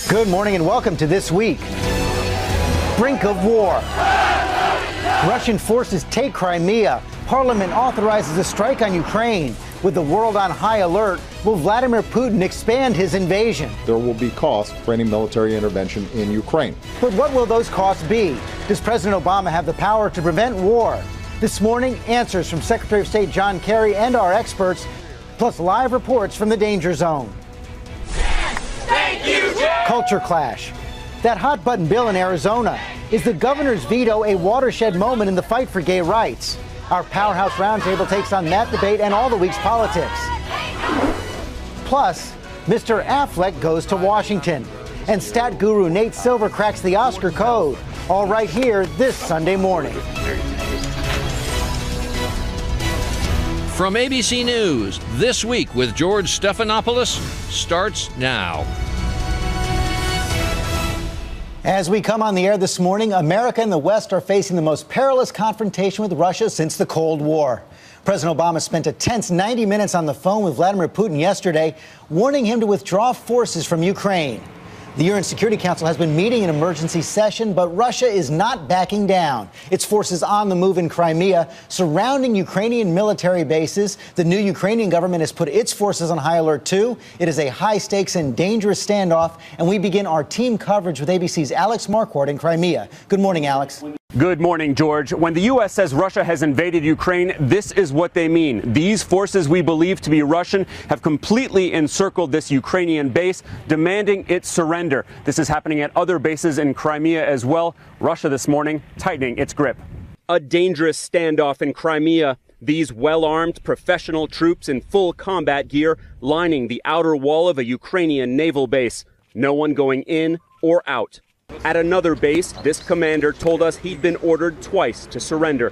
Good morning and welcome to This Week. Brink of war. Russian forces take Crimea. Parliament authorizes a strike on Ukraine. With the world on high alert, will Vladimir Putin expand his invasion? There will be costs for any military intervention in Ukraine. But what will those costs be? Does President Obama have the power to prevent war? This morning, answers from Secretary of State John Kerry and our experts, plus live reports from the danger zone. Thank you, Jay. Culture clash. That hot-button bill in Arizona. Is the governor's veto a watershed moment in the fight for gay rights? Our Powerhouse Roundtable takes on that debate and all the week's politics. Plus, Mr. Affleck goes to Washington. And stat guru Nate Silver cracks the Oscar code. All right here this Sunday morning. From ABC News, This Week with George Stephanopoulos starts now. As we come on the air this morning, America and the West are facing the most perilous confrontation with Russia since the Cold War. President Obama spent a tense 90 minutes on the phone with Vladimir Putin yesterday, warning him to withdraw forces from Ukraine. The UN Security Council has been meeting in emergency session, but Russia is not backing down. Its forces on the move in Crimea, surrounding Ukrainian military bases. The new Ukrainian government has put its forces on high alert, too. It is a high-stakes and dangerous standoff, and we begin our team coverage with ABC's Alex Marquardt in Crimea. Good morning, Alex. Good morning, George. When the U.S. says Russia has invaded Ukraine, this is what they mean. These forces we believe to be Russian have completely encircled this Ukrainian base, demanding its surrender. This is happening at other bases in Crimea as well. Russia this morning tightening its grip. A dangerous standoff in Crimea. These well-armed professional troops in full combat gear lining the outer wall of a Ukrainian naval base. No one going in or out. At another base, this commander told us he'd been ordered twice to surrender.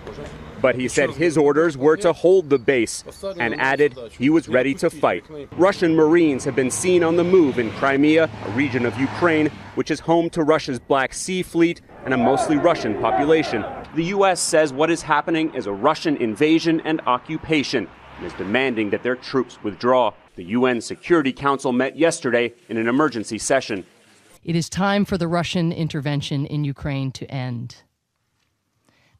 But he said his orders were to hold the base and added he was ready to fight. Russian Marines have been seen on the move in Crimea, a region of Ukraine, which is home to Russia's Black Sea Fleet and a mostly Russian population. The U.S. says what is happening is a Russian invasion and occupation and is demanding that their troops withdraw. The UN Security Council met yesterday in an emergency session. It is time for the Russian intervention in Ukraine to end.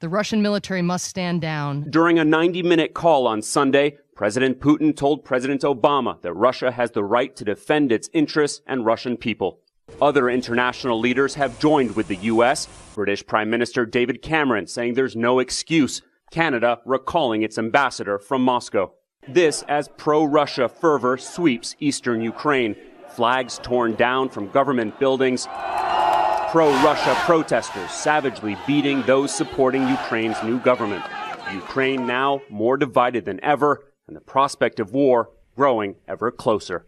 The Russian military must stand down. During a 90-minute call on Sunday, President Putin told President Obama that Russia has the right to defend its interests and Russian people. Other international leaders have joined with the U.S., British Prime Minister David Cameron saying there's no excuse, Canada recalling its ambassador from Moscow. This as pro-Russia fervor sweeps eastern Ukraine. Flags torn down from government buildings. Pro-Russia protesters savagely beating those supporting Ukraine's new government. Ukraine now more divided than ever, and the prospect of war growing ever closer.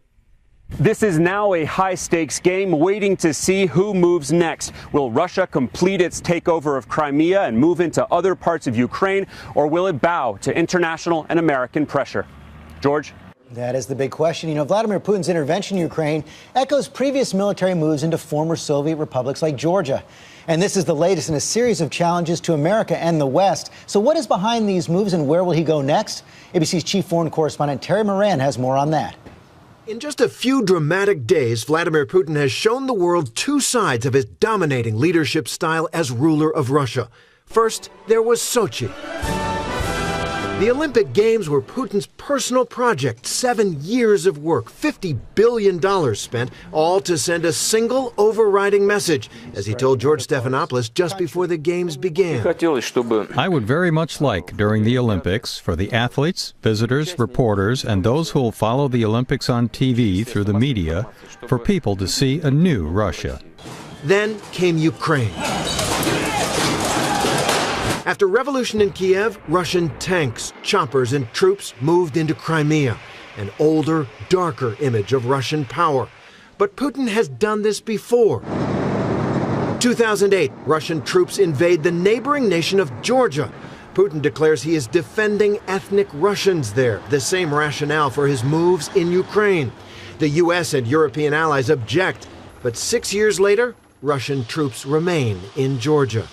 This is now a high-stakes game waiting to see who moves next. Will Russia complete its takeover of Crimea and move into other parts of Ukraine, or will it bow to international and American pressure? George? That is the big question. You know, Vladimir Putin's intervention in Ukraine echoes previous military moves into former Soviet republics like Georgia. And this is the latest in a series of challenges to America and the West. So what is behind these moves and where will he go next? ABC's chief foreign correspondent Terry Moran has more on that. In just a few dramatic days, Vladimir Putin has shown the world two sides of his dominating leadership style as ruler of Russia. First, there was Sochi. The Olympic Games were Putin's personal project, 7 years of work, $50 billion spent, all to send a single overriding message, as he told George Stephanopoulos just before the Games began. I would very much like, during the Olympics, for the athletes, visitors, reporters, and those who will follow the Olympics on TV through the media, for people to see a new Russia. Then came Ukraine. After revolution in Kiev, Russian tanks, choppers, and troops moved into Crimea, an older, darker image of Russian power. But Putin has done this before. 2008, Russian troops invade the neighboring nation of Georgia. Putin declares he is defending ethnic Russians there, the same rationale for his moves in Ukraine. The U.S. and European allies object, but 6 years later, Russian troops remain in Georgia.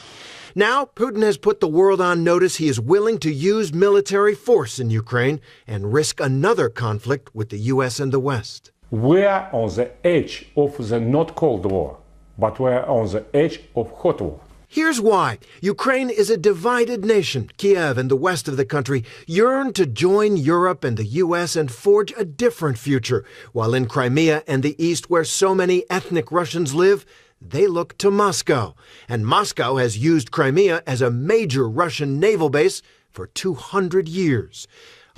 Now, Putin has put the world on notice he is willing to use military force in Ukraine and risk another conflict with the U.S. and the West. We are on the edge of the not Cold War, but we are on the edge of hot war. Here's why. Ukraine is a divided nation. Kiev and the west of the country yearn to join Europe and the U.S. and forge a different future, while in Crimea and the east, where so many ethnic Russians live, they look to Moscow. And Moscow has used Crimea as a major Russian naval base for 200 years.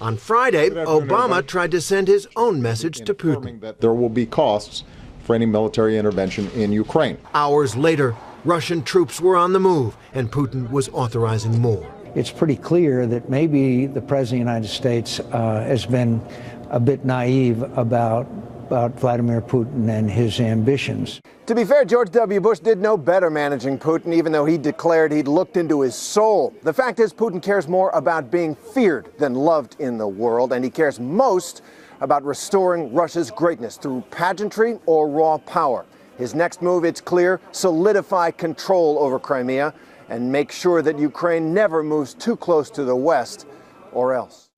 On Friday, Obama tried to send his own message to Putin. That there will be costs for any military intervention in Ukraine. Hours later, Russian troops were on the move, and Putin was authorizing more. It's pretty clear that maybe the President of the United States has been a bit naive about Vladimir Putin and his ambitions. To be fair, George W. Bush did know better managing Putin, even though he declared he'd looked into his soul. The fact is, Putin cares more about being feared than loved in the world, and he cares most about restoring Russia's greatness through pageantry or raw power. His next move, it's clear, solidify control over Crimea and make sure that Ukraine never moves too close to the West, or else.